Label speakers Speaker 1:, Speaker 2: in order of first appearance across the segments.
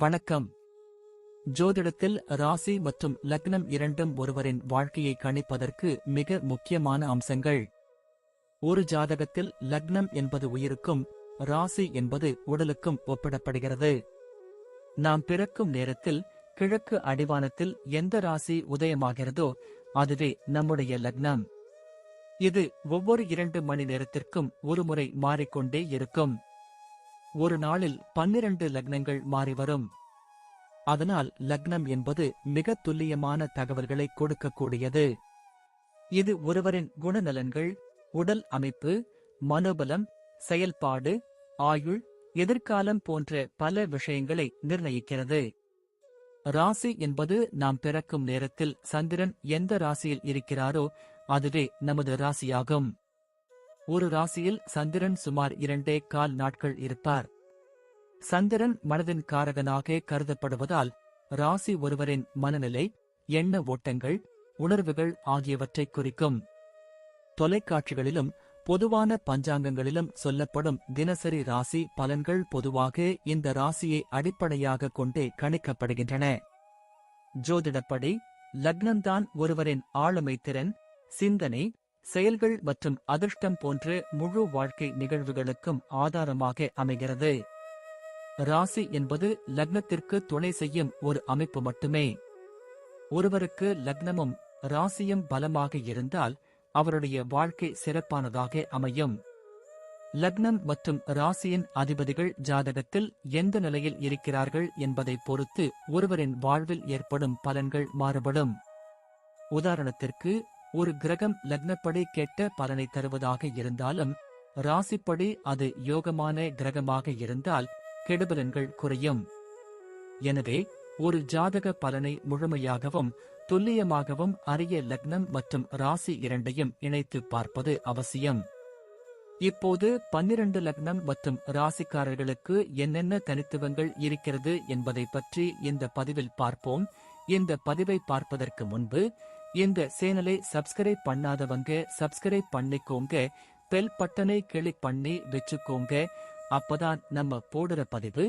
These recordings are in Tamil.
Speaker 1: வணக்கம். ஜோதிடத்தில் ராசி மற்றும் லக்னம் இரண்டும் ஒருவரின் வாழ்க்கையை கணிப்பதற்கு மிக முக்கியமான அம்சங்கள். ஒரு ஜாதகத்தில் லக்னம் என்பது உயிருக்கும், ராசி என்பது உடலுக்கும் ஒப்பிடப்படுகிறது. நாம் பிறக்கும் நேரத்தில் கிழக்கு அடிவானத்தில் எந்த ராசி உதயமாகிறதோ அதுவே நம்முடைய லக்னம். இது ஒவ்வொரு 2 மணி நேரத்திற்கும் ஒருமுறை மாறிக்கொண்டே இருக்கும். ஒரு நாளில் 12 லக்னங்கள் மாறிவரும். அதனால் லக்னம் என்பது மிக துல்லியமான தகவல்களை கொடுக்கக்கூடியது. இது ஒருவரின் குணநலன்கள், உடல் அமைப்பு, மனோபலம், செயல்பாடு, ஆயுள், எதிர்காலம் போன்ற பல விஷயங்களை நிர்ணயிக்கிறது. ராசி என்பது நாம் பிறக்கும் நேரத்தில் சந்திரன் எந்த ராசியில் இருக்கிறாரோ அதுவே நமது ராசியாகும். ஒரு ராசியில் சந்திரன் சுமார் 2.25 நாட்கள் இருப்பார். சந்திரன் மனதின் காரகனாக கருதப்படுவதால் ராசி ஒருவரின் மனநிலை, எண்ண ஓட்டங்கள், உணர்வுகள் ஆகியவற்றை குறிக்கும். தொலைக்காட்சிகளிலும் பொதுவான பஞ்சாங்கங்களிலும் சொல்லப்படும் தினசரி ராசி பலன்கள் பொதுவாக இந்த ராசியை அடிப்படையாக கொண்டே கணிக்கப்படுகின்றன. ஜோதிடப்படி லக்னம்தான் ஒருவரின் ஆளுமை திறன், சிந்தனை, செயல்கள் மற்றும் அதிர்ஷ்டம் போன்ற முழு வாழ்க்கை நிகழ்வுகளுக்கும் ஆதாரமாக அமைகிறது. ராசி என்பது லக்னத்திற்கு துணை செய்யும் ஒரு அமைப்பு மட்டுமே. ஒருவருக்கு லக்னமும் ராசியும் பலமாக இருந்தால் அவருடைய வாழ்க்கை சிறப்பானதாக அமையும். லக்னம் மற்றும் ராசியின் அதிபதிகள் ஜாதகத்தில் எந்த நிலையில் இருக்கிறார்கள் என்பதை பொறுத்து ஒருவரின் வாழ்வில் ஏற்படும் பலன்கள் மாறுபடும். உதாரணத்திற்கு, ஒரு கிரகம் லக்னப்படி கெட்ட பலனை தருவதாக இருந்தாலும் ராசிப்படி அது யோகமான கிரகமாக இருந்தால் கெடுபலன்கள் குறையும். எனவே ஒரு ஜாதக பலனை முழுமையாகவும் துல்லியமாகவும் அறிய லக்னம் மற்றும் ராசி இரண்டையும் இணைத்து பார்ப்பது அவசியம். இப்போது 12 லக்னம் மற்றும் ராசிக்காரர்களுக்கு என்னென்ன தனித்துவங்கள் இருக்கிறது என்பதை பற்றி இந்த பதிவில் பார்ப்போம். இந்த பதிவை பார்ப்பதற்கு முன்பு இந்த சேனலை சப்ஸ்கிரைப் பண்ணாதவங்க சப்ஸ்கிரைப் பண்ணிக்கோங்க, பெல் பட்டனை கிளிக் பண்ணி வச்சுக்கோங்க. அப்பதான் நம்ம போடுற பதிவு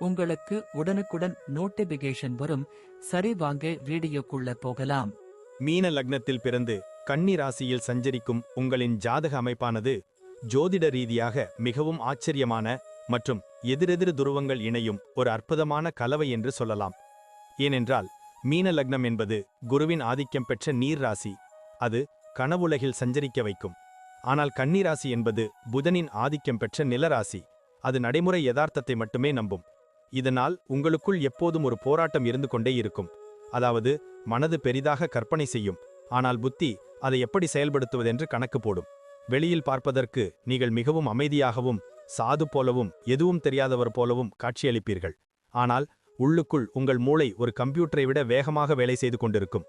Speaker 1: உங்களுக்கு உடனுக்குடன் நோட்டிபிகேஷன் வரும். சரி, வாங்க வீடியோக்குள்ள போகலாம்.
Speaker 2: மீன லக்னத்தில் பிறந்து கன்னி ராசியில் சஞ்சரிக்கும் உங்களின் ஜாதக அமைப்பானது ஜோதிட ரீதியாக மிகவும் ஆச்சரியமான மற்றும் எதிரெதிர் துருவங்கள் இணையும் ஒரு அற்புதமான கலவை என்று சொல்லலாம். ஏனென்றால் மீன லக்னம் என்பது குருவின் ஆதிக்கம் பெற்ற நீர் ராசி. அது கனவுலகில் சஞ்சரிக்க வைக்கும். ஆனால் கன்னி ராசி என்பது புதனின் ஆதிக்கம் பெற்ற நிலராசி. அது நடைமுறை யதார்த்தத்தை மட்டுமே நம்பும். இதனால் உங்களுக்குள் எப்போதும் ஒரு போராட்டம் இருந்து கொண்டே இருக்கும். அதாவது மனது பெரிதாக கற்பனை செய்யும், ஆனால் புத்தி அதை எப்படி செயல்படுத்துவதென்று கணக்கு போடும். வெளியில் பார்ப்பதற்கு நீங்கள் மிகவும் அமைதியாகவும் சாது போலவும் எதுவும் தெரியாதவர் போலவும் காட்சியளிப்பீர்கள். ஆனால் உள்ளுக்குள் உங்கள் மூளை ஒரு கம்ப்யூட்டரை விட வேகமாக வேலை செய்து கொண்டிருக்கும்.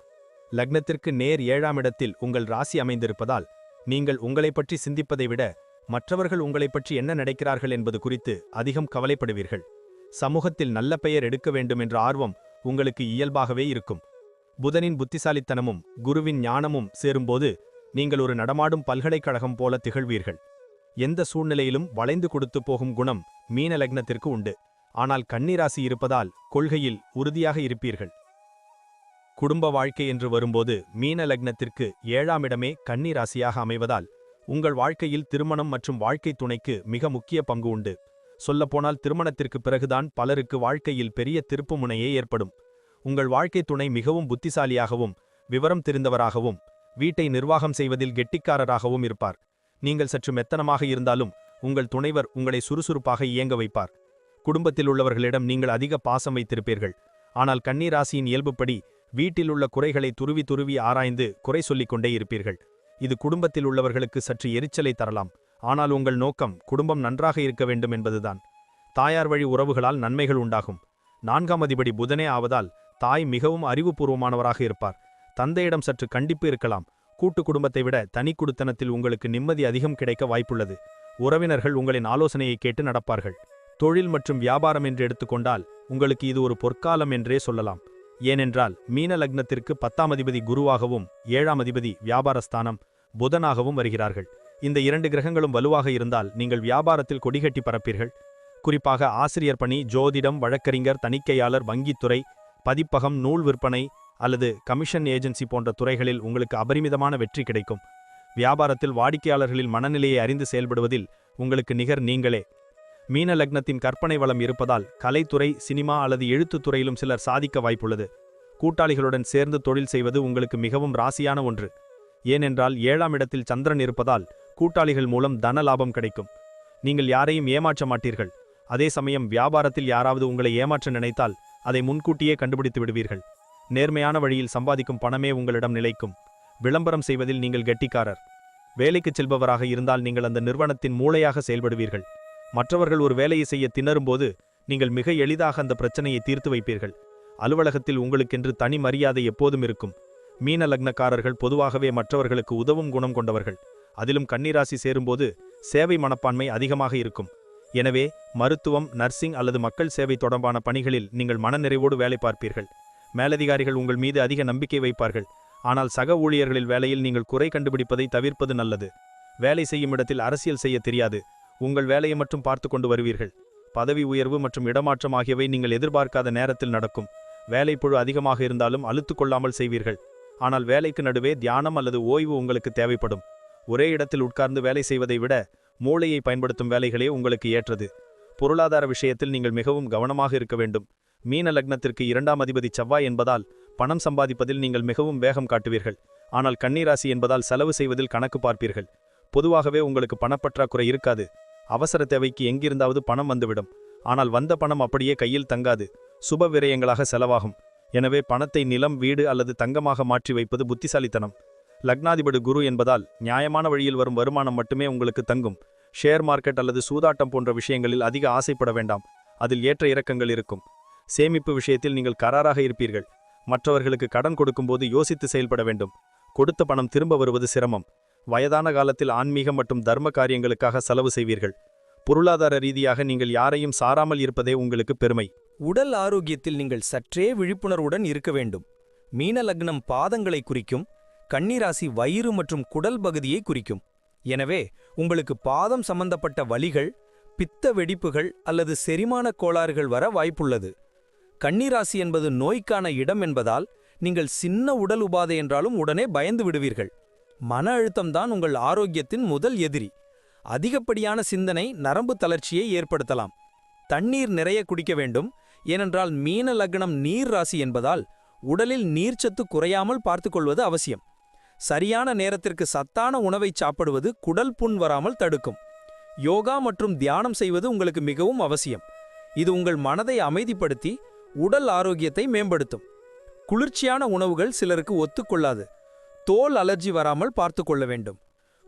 Speaker 2: லக்னத்திற்கு நேர் 7ஆம் இடத்தில் உங்கள் ராசி அமைந்திருப்பதால் நீங்கள் உங்களை பற்றி சிந்திப்பதை விட மற்றவர்கள் உங்களை பற்றி என்ன நினைக்கிறார்கள் என்பது குறித்து அதிகம் கவலைப்படுவீர்கள். சமூகத்தில் நல்ல பெயர் எடுக்க வேண்டும் என்ற ஆர்வம் உங்களுக்கு இயல்பாகவே இருக்கும். புதனின் புத்திசாலித்தனமும் குருவின் ஞானமும் சேரும்போது நீங்கள் ஒரு நடமாடும் பல்கலைக்கழகம் போல திகழ்வீர்கள். எந்த சூழ்நிலையிலும் வளைந்து கொடுத்து போகும் குணம் மீன லக்னத்திற்கு உண்டு. ஆனால் கன்னிராசி இருப்பதால் கொள்கையில் உறுதியாக இருப்பீர்கள். குடும்ப வாழ்க்கை என்று வரும்போது மீன லக்னத்திற்கு 7ஆம் இடமே கன்னி ராசியாக அமைவதால் உங்கள் வாழ்க்கையில் திருமணம் மற்றும் வாழ்க்கை துணைக்கு மிக முக்கிய பங்கு உண்டு. சொல்லப்போனால் திருமணத்திற்கு பிறகுதான் பலருக்கு வாழ்க்கையில் பெரிய திருப்புமுனையே ஏற்படும். உங்கள் வாழ்க்கை துணை மிகவும் புத்திசாலியாகவும் விவரம் தெரிந்தவராகவும் வீட்டை நிர்வாகம் செய்வதில் கெட்டிக்காரராகவும் இருப்பார். நீங்கள் சற்று மெத்தனமாக இருந்தாலும் உங்கள் துணைவர் உங்களை சுறுசுறுப்பாக இயங்க வைப்பார். குடும்பத்தில் உள்ளவர்களிடம் நீங்கள் அதிக பாசம் வைத்திருப்பீர்கள். ஆனால் கன்னி ராசியின் இயல்புப்படி வீட்டில் உள்ள குறைகளை துருவி துருவி ஆராய்ந்து குறை சொல்லிக் கொண்டே இருப்பீர்கள். இது குடும்பத்தில் உள்ளவர்களுக்கு சற்று எரிச்சலை தரலாம். ஆனால் உங்கள் நோக்கம் குடும்பம் நன்றாக இருக்க வேண்டும் என்பதுதான். தாயார் வழி உறவுகளால் நன்மைகள் உண்டாகும். 4ஆம் அதிபதி புதனே ஆவதால் தாய் மிகவும் அறிவுபூர்வமானவராக இருப்பார். தந்தையிடம் சற்று கண்டிப்பு இருக்கலாம். கூட்டு குடும்பத்தை விட தனி குடுத்தனத்தில் உங்களுக்கு நிம்மதி அதிகம் கிடைக்க வாய்ப்புள்ளது. உறவினர்கள் உங்களின் ஆலோசனையை கேட்டு நடப்பார்கள். தொழில் மற்றும் வியாபாரம் என்று எடுத்துக்கொண்டால் உங்களுக்கு இது ஒரு பொற்காலம் என்றே சொல்லலாம். ஏனென்றால் மீன லக்னத்திற்கு 10ஆம் அதிபதி குருவாகவும் 7ஆம் அதிபதி வியாபாரஸ்தானம் புதனாகவும் வருகிறார்கள். இந்த 2 கிரகங்களும் வலுவாக இருந்தால் நீங்கள் வியாபாரத்தில் கொடிகட்டி பறப்பீர்கள். குறிப்பாக ஆசிரியர் பணி, ஜோதிடம், வழக்கறிஞர், தணிக்கையாளர், வங்கித்துறை, பதிப்பகம், நூல் விற்பனை அல்லது கமிஷன் ஏஜென்சி போன்ற துறைகளில் உங்களுக்கு அபரிமிதமான வெற்றி கிடைக்கும். வியாபாரத்தில் வாடிக்கையாளர்களின் மனநிலையை அறிந்து செயல்படுவதில் உங்களுக்கு நிகர் நீங்களே. மீன லக்னத்தின் கற்பனை வளம் இருப்பதால் கலைத்துறை, சினிமா அல்லது எழுத்துத் துறையிலும் சிலர் சாதிக்க வாய்ப்புள்ளது. கூட்டாளிகளுடன் சேர்ந்து தொழில் செய்வது உங்களுக்கு மிகவும் ராசியான ஒன்று. ஏனென்றால் 7ஆம் இடத்தில் சந்திரன் இருப்பதால் கூட்டாளிகள் மூலம் தன லாபம் கிடைக்கும். நீங்கள் யாரையும் ஏமாற்ற மாட்டீர்கள். அதே சமயம் வியாபாரத்தில் யாராவது உங்களை ஏமாற்ற நினைத்தால் அதை முன்கூட்டியே கண்டுபிடித்து விடுவீர்கள். நேர்மையான வழியில் சம்பாதிக்கும் பணமே உங்களிடம் நிலைக்கும். விளம்பரம் செய்வதில் நீங்கள் கெட்டிக்காரர். வேலைக்குச் செல்பவராக இருந்தால் நீங்கள் அந்த நிறுவனத்தின் மூளையாக செயல்படுவீர்கள். மற்றவர்கள் ஒரு வேலையை செய்ய திணறும்போது நீங்கள் மிக எளிதாக அந்த பிரச்சனையை தீர்த்து வைப்பீர்கள். அலுவலகத்தில் உங்களுக்கென்று தனி மரியாதை எப்போதும் இருக்கும். மீன லக்னக்காரர்கள் பொதுவாகவே மற்றவர்களுக்கு உதவும் குணம் கொண்டவர்கள். அதிலும் கன்னிராசி சேரும்போது சேவை மனப்பான்மை அதிகமாக இருக்கும். எனவே மருத்துவம், நர்சிங் அல்லது மக்கள் சேவை தொடர்பான பணிகளில் நீங்கள் மனநிறைவோடு வேலை பார்ப்பீர்கள். மேலதிகாரிகள் உங்கள் மீது அதிக நம்பிக்கை வைப்பார்கள். ஆனால் சக ஊழியர்களில் வேலையில் நீங்கள் குறை கண்டுபிடிப்பதை தவிர்ப்பது நல்லது. வேலை செய்யும் இடத்தில் அரசியல் செய்ய தெரியாது. உங்கள் வேலையை மட்டும் பார்த்து கொண்டு வருவீர்கள். பதவி உயர்வு மற்றும் இடமாற்றம் ஆகியவை நீங்கள் எதிர்பார்க்காத நேரத்தில் நடக்கும். வேலைப்பொழு அதிகமாக இருந்தாலும் அலுத்து கொள்ளாமல் செய்வீர்கள். ஆனால் வேலைக்கு நடுவே தியானம் அல்லது ஓய்வு உங்களுக்கு தேவைப்படும். ஒரே இடத்தில் உட்கார்ந்து வேலை செய்வதை விட மூளையை பயன்படுத்தும் வேலைகளே உங்களுக்கு ஏற்றது. பொருளாதார விஷயத்தில் நீங்கள் மிகவும் கவனமாக இருக்க வேண்டும். மீன லக்னத்திற்கு 2ஆம் அதிபதி செவ்வாய் என்பதால் பணம் சம்பாதிப்பதில் நீங்கள் மிகவும் வேகம் காட்டுவீர்கள். ஆனால் கன்னிராசி என்பதால் செலவு செய்வதில் கணக்கு பார்ப்பீர்கள். பொதுவாகவே உங்களுக்கு பணப்பற்றாக்குறை இருக்காது. அவசர தேவைக்கு எங்கிருந்தாவது பணம் வந்துவிடும். ஆனால் வந்த பணம் அப்படியே கையில் தங்காது. சுப விரயங்களாக செலவாகும். எனவே பணத்தை நிலம், வீடு அல்லது தங்கமாக மாற்றி வைப்பது புத்திசாலித்தனம். லக்னாதிபதி குரு என்பதால் நியாயமான வழியில் வரும் வருமானம் மட்டுமே உங்களுக்கு தங்கும். ஷேர் மார்க்கெட் அல்லது சூதாட்டம் போன்ற விஷயங்களில் அதிக ஆசைப்பட வேண்டாம். அதில் ஏற்ற இறக்கங்கள் இருக்கும். சேமிப்பு விஷயத்தில் நீங்கள் கராராக இருப்பீர்கள். மற்றவர்களுக்கு கடன் கொடுக்கும்போது யோசித்து செயல்பட வேண்டும். கொடுத்த பணம் திரும்ப வருவது சிரமம். வயதான காலத்தில் ஆன்மீகம் மற்றும் தர்ம காரியங்களுக்காக செலவு செய்வீர்கள். பொருளாதார ரீதியாக நீங்கள் யாரையும் சாராமல் இருப்பதே உங்களுக்கு பெருமை.
Speaker 3: உடல் ஆரோக்கியத்தில் நீங்கள் சற்றே விழிப்புணர்வுடன் இருக்க வேண்டும். மீன லக்னம் பாதங்களை குறிக்கும். கன்னிராசி வயிறு மற்றும் குடல் பகுதியை குறிக்கும். எனவே உங்களுக்கு பாதம் சம்பந்தப்பட்ட வலிகள், பித்த வெடிப்புகள் அல்லது செரிமான கோளாறுகள் வர வாய்ப்புள்ளது. கன்னிராசி என்பது நோய்க்கான இடம் என்பதால் நீங்கள் சின்ன உடல் உபாதை என்றாலும் உடனே பயந்து விடுவீர்கள். மன அழுத்தம்தான் உங்கள் ஆரோக்கியத்தின் முதல் எதிரி. அதிகப்படியான சிந்தனை நரம்பு தளர்ச்சியை ஏற்படுத்தலாம். தண்ணீர் நிறைய குடிக்க வேண்டும். ஏனென்றால் மீன லக்னம் நீர் ராசி என்பதால் உடலில் நீர்ச்சத்து குறையாமல் பார்த்துக்கொள்வது அவசியம். சரியான நேரத்திற்கு சத்தான உணவை சாப்பிடுவது குடல் புண் வராமல் தடுக்கும். யோகா மற்றும் தியானம் செய்வது உங்களுக்கு மிகவும் அவசியம். இது உங்கள் மனதை அமைதிப்படுத்தி உடல் ஆரோக்கியத்தை மேம்படுத்தும். குளிர்ச்சியான உணவுகள் சிலருக்கு ஒத்துக்கொள்ளாது. தோல் அலர்ஜி வராமல் பார்த்து கொள்ள வேண்டும்.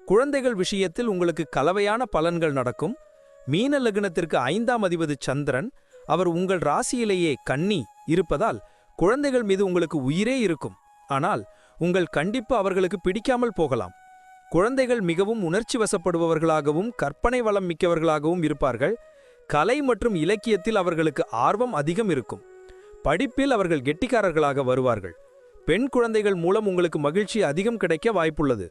Speaker 3: குழந்தைகள் விஷயத்தில் உங்களுக்கு கலவையான பலன்கள் நடக்கும். மீன லக்னத்திற்கு 5ஆம் அதிபதி சந்திரன், அவர் உங்கள் ராசியிலேயே கன்னி இருப்பதால் குழந்தைகள் மீது உங்களுக்கு உயிரே இருக்கும். ஆனால் உங்கள் கண்டிப்பு அவர்களுக்கு பிடிக்காமல் போகலாம். குழந்தைகள் மிகவும் உணர்ச்சி வசப்படுபவர்களாகவும் கற்பனை வளம் மிக்கவர்களாகவும் இருப்பார்கள். கலை மற்றும் இலக்கியத்தில் அவர்களுக்கு ஆர்வம் அதிகம் இருக்கும். படிப்பில் அவர்கள் கெட்டிக்காரர்களாக வருவார்கள். பெண் குழந்தைகள் மூலம் உங்களுக்கு மகிழ்ச்சி அதிகம் கிடைக்க வாய்ப்புள்ளது.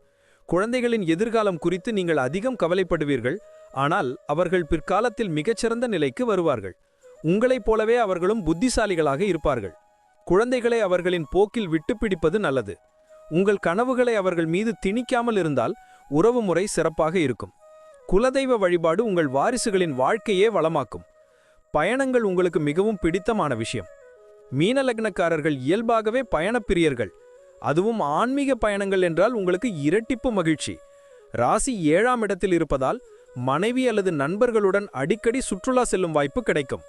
Speaker 3: குழந்தைகளின் எதிர்காலம் குறித்து நீங்கள் அதிகம் கவலைப்படுவீர்கள். ஆனால் அவர்கள் பிற்காலத்தில் மிகச்சிறந்த நிலைக்கு வருவார்கள். உங்களைப் போலவே அவர்களும் புத்திசாலிகளாக இருப்பார்கள். குழந்தைகளை அவர்களின் போக்கில் விட்டுப்பிடிப்பது நல்லது. உங்கள் கனவுகளை அவர்கள் மீது திணிக்காமல் இருந்தால் உறவுமுறை சிறப்பாக இருக்கும். குலதெய்வ வழிபாடு உங்கள் வாரிசுகளின் வாழ்க்கையே வளமாக்கும். பயணங்கள் உங்களுக்கு மிகவும் பிடித்தமான விஷயம். மீன லக்னக்காரர்கள் இயல்பாகவே பயணப்பிரியர்கள். அதுவும் ஆன்மீக பயணங்கள் என்றால் உங்களுக்கு இரட்டிப்பு மகிழ்ச்சி. ராசி 7ஆம் இடத்தில் இருப்பதால் மனைவி அல்லது நண்பர்களுடன் அடிக்கடி சுற்றுலா செல்லும் வாய்ப்பு கிடைக்கும்.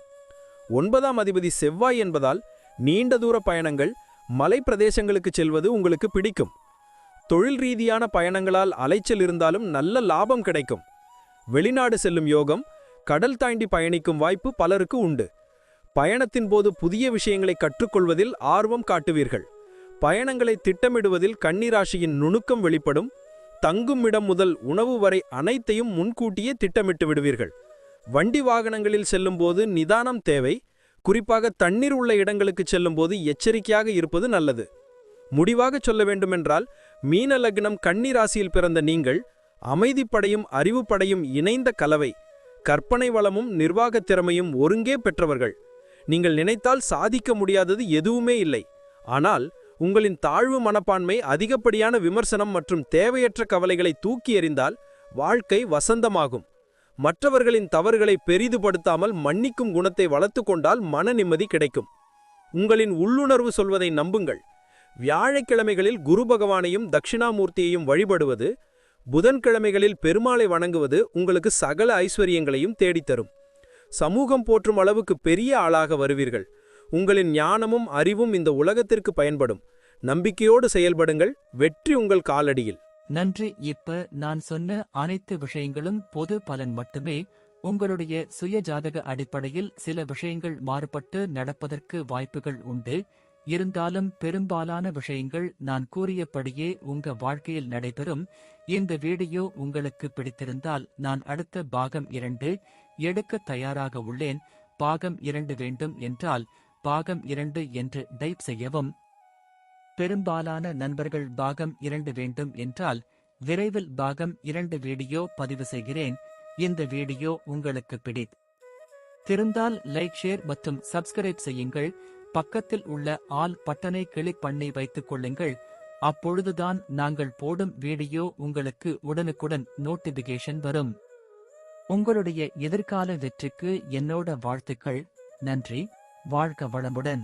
Speaker 3: 9ஆம் அதிபதி செவ்வாய் என்பதால் நீண்ட தூர பயணங்கள், மலை பிரதேசங்களுக்கு செல்வது உங்களுக்கு பிடிக்கும். தொழில் ரீதியான பயணங்களால் அலைச்சல் இருந்தாலும் நல்ல லாபம் கிடைக்கும். வெளிநாடு செல்லும் யோகம், கடல் தாண்டி பயணிக்கும் வாய்ப்பு பலருக்கு உண்டு. பயணத்தின் போது புதிய விஷயங்களை கற்றுக்கொள்வதில் ஆர்வம் காட்டுவீர்கள். பயணங்களை திட்டமிடுவதில் கன்னிராசியின் நுணுக்கம் வெளிப்படும். தங்கும் இடம் முதல் உணவு வரை அனைத்தையும் முன்கூட்டியே திட்டமிட்டு விடுவீர்கள். வண்டி வாகனங்களில் செல்லும்போது நிதானம் தேவை. குறிப்பாக தண்ணீர் உள்ள இடங்களுக்கு செல்லும்போது எச்சரிக்கையாக இருப்பது நல்லது. முடிவாக சொல்ல வேண்டுமென்றால், மீன லக்னம் கன்னிராசியில் பிறந்த நீங்கள் அமைதிப்படையும் அறிவுப்படையும் இணைந்த கலவை. கற்பனை வளமும் நிர்வாகத் திறமையும் ஒருங்கே பெற்றவர்கள். நீங்கள் நினைத்தால் சாதிக்க முடியாதது எதுவுமே இல்லை. ஆனால் உங்களின் தாழ்வு மனப்பான்மை, அதிகப்படியான விமர்சனம் மற்றும் தேவையற்ற கவலைகளை தூக்கி எறிந்தால் வாழ்க்கை வசந்தமாகும். மற்றவர்களின் தவறுகளை பெரிதுபடுத்தாமல் மன்னிக்கும் குணத்தை வளர்த்து கொண்டால் மன நிம்மதி கிடைக்கும். உங்களின் உள்ளுணர்வு சொல்வதை நம்புங்கள். வியாழக்கிழமைகளில் குரு பகவானையும் தட்சிணாமூர்த்தியையும் வழிபடுவது, புதன்கிழமைகளில் பெருமாளை வணங்குவது உங்களுக்கு சகல ஐஸ்வர்யங்களையும் தேடித்தரும். சமூகம் போற்றும் அளவுக்கு பெரிய ஆளாக வருவீர்கள். உங்களின் ஞானமும் அறிவும் இந்த உலகத்திற்கு பயன்படும். நம்பிக்கையோடு செயல்படுங்கள். வெற்றி உங்கள் காலடியில்.
Speaker 1: நன்றி. இப்ப நான் சொன்ன அனைத்து விஷயங்களும் பொது பலன் மட்டுமே. உங்களுடைய சுய ஜாதக அடிப்படையில் சில விஷயங்கள் மாறுபட்டு நடப்பதற்கு வாய்ப்புகள் உண்டு. இருந்தாலும் பெரும்பாலான விஷயங்கள் நான் கூறியபடியே உங்க வாழ்க்கையில் நடைபெறும். இந்த வீடியோ உங்களுக்கு பிடித்திருந்தால் நான் அடுத்த பாகம் 2 எடுக்க தயாராக உள்ளேன். பாகம் 2 வேண்டும் என்றால் பாகம் 2 என்று டைப் செய்யவும். பெரும்பாலான நண்பர்கள் பாகம் 2 வேண்டும் என்றால் விரைவில் பாகம் 2 வீடியோ பதிவு செய்கிறேன். இந்த வீடியோ உங்களுக்கு பிடித்திருந்தால் லைக், ஷேர் மற்றும் சப்ஸ்கிரைப் செய்யுங்கள். பக்கத்தில் உள்ள ஆல் பட்டனை கிளிக் பண்ணி வைத்துக் கொள்ளுங்கள். அப்பொழுதுதான் நாங்கள் போடும் வீடியோ உங்களுக்கு உடனுக்குடன் நோட்டிபிகேஷன் வரும். உங்களுடைய எதிர்கால வெற்றிக்கு என்னோட வாழ்த்துக்கள். நன்றி. வாழ்க வளமுடன்.